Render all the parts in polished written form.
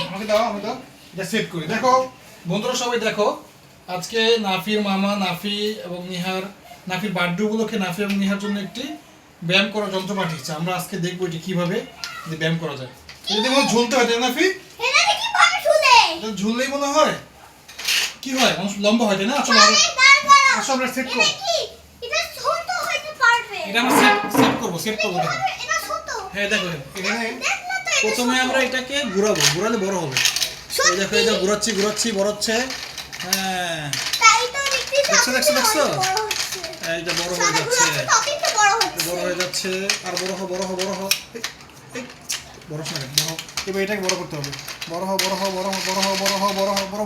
আমাকে দাও, আমি দাও, এটা সেট করি। দেখো বন্ধুরা সবাই দেখো, আজকে নাফির মামা নাফি এবং নাফির বার্থডে উপলক্ষে নাফি এবং নিহার জন্য একটি ব্যায়াম করার যন্ত্র পাঠিয়েছে। আমরা আজকে দেখবো এটি কিভাবে ব্যায়াম করা যায়। যদি মনে ঝুলতে হয় তাই নাফি, ঝুললেই মনে হয় কি হয়, মানুষ লম্বা হয় তাই না? আসলে আমরা সেট করবো, এটা আমরা সেট করবো। হ্যাঁ দেখো, এখানে প্রথমে আমরা এটাকে ঘুরাবো, ঘুরালে বড় হবে। এই দেখো, এটা ঘুরাচ্ছি বড় হচ্ছে। হ্যাঁ দেখছো, এইটা বড় হয়ে যাচ্ছে, আর বড় হ। বড় শোনা বড়, এবার এটাকে বড় করতে হবে। বড় হ,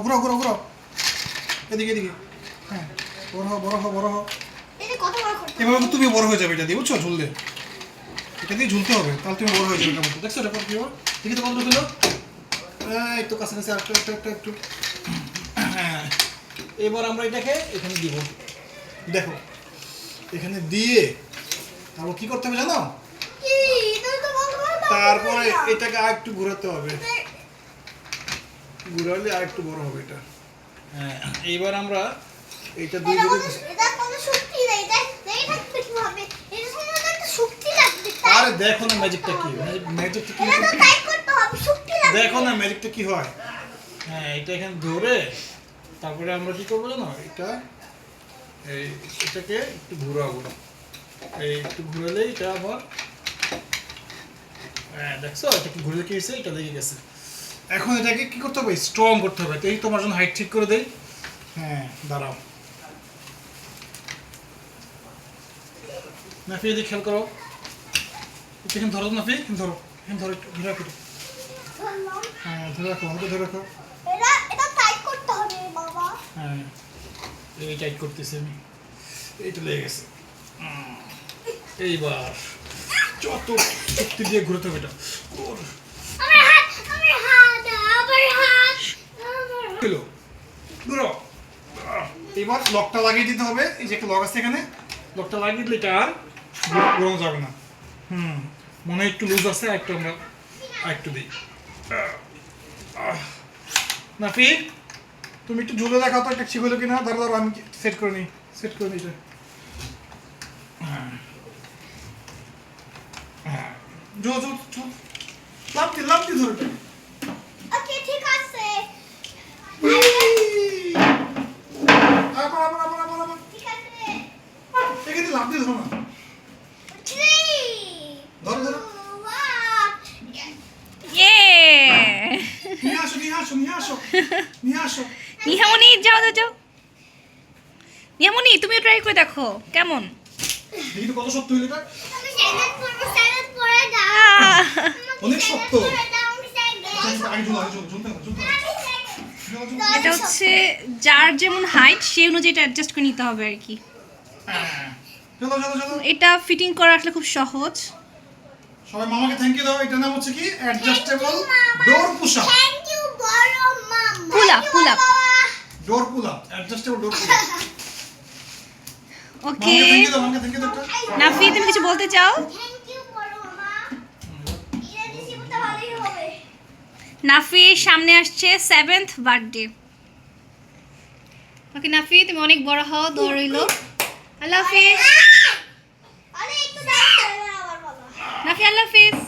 ঘুরাও এদিকে। হ্যাঁ বড় হ। এভাবে তুমি বড় হয়ে যাবে এটা দিয়ে, বুঝছো? ঝুললে এটা দিয়ে ঝুলতে হবে, তাহলে তুমি বড় হয়ে যাবে। এটা দেখছো এটা কি হবে, দেখি তো কত হলো। একটু কাছাকাছি একটু। হ্যাঁ, এবার আমরা এটাকে এখানে দিব। দেখো এখানে দিয়ে তারপর কি করতে হবে জানো? তারপরে এটাকে আর একটু ঘোরাতে হবে, ঘুরালে আর একটু বড় হবে এটা। হ্যাঁ, এইবার আমরা এটা দুই আরে দেখো না ম্যাজিকটা কি, দেখো না ম্যাজিকটা কি হয়। হ্যাঁ, এটা এখানে ধরে তারপরে আমরা কি করবো জানো, এটাকে একটু ঘুরাবো। একটু ঘুরালেই এটা আবার, হ্যাঁ দেখছো এটা কি ঘুরে গেছে, এটা লেগে গেছে। এখন এটাকে কি করতে হবে, স্ট্রং করতে হবে। এই তোমার জন্য হাইট ঠিক করে দেই। হ্যাঁ দাঁড়াও, নাফি এদিকে খেয়াল করো, এখানে ধরো নাফি, ধরো একটু ধরে রাখো। হ্যাঁ ধরে রাখো, আমাকে ধরে রাখো। হ্যাঁ এই টাইট করতেছি আমি, এইটা লেগে গেছে। এইবার যত শক্তি দিয়ে ঘুরতে হবে এটা। এবার লকটা লাগিয়ে দিতে হবে। এই যে একটা লক আছে এখানে, লকটা লাগিয়ে দিলে এটা আর ঘোরানো যাবে না। মনে হয় একটু লুজ আছে, একটু আমরা একটু দিই। নাফি তুমি একটু ঝুলে দেখাও তো, একটা ঠিক হলো কিনা। দাঁড়া আমি সেট করে নিই এটা। লাভ দি ধরে এখানে লাভ দিয়ে ধরো না, ধরো নিয়ে আসো। নিহামনি যাও নিহামনি, তুমিও ট্রাই করে দেখো কেমন। দেখি তো কত শক্ত হইল এটা, অনেক শক্ত। এটা হচ্ছে যার যেমন হাইট সেই অনুযায়ী এটা অ্যাডজাস্ট করে নিতে হবে আর কি। এটা ফিটিং করা আসলে খুব সহজ। সবাই মামাকে থ্যাংক ইউ দাও। এটার নাম হচ্ছে কি, adjustable door push up. Pull up adjustable door push up. Okay মামাকে থ্যাংক ইউ দাও। নাফি, তুমি কিছু বলতে চাও? নাফির সামনে আসছে 7th বার্থডে। ওকে নাফি, তুমি অনেক বড় হও, দৌড় রইলো। আল্লাহ হাফিজ নাফি, আল্লাহ হাফিজ।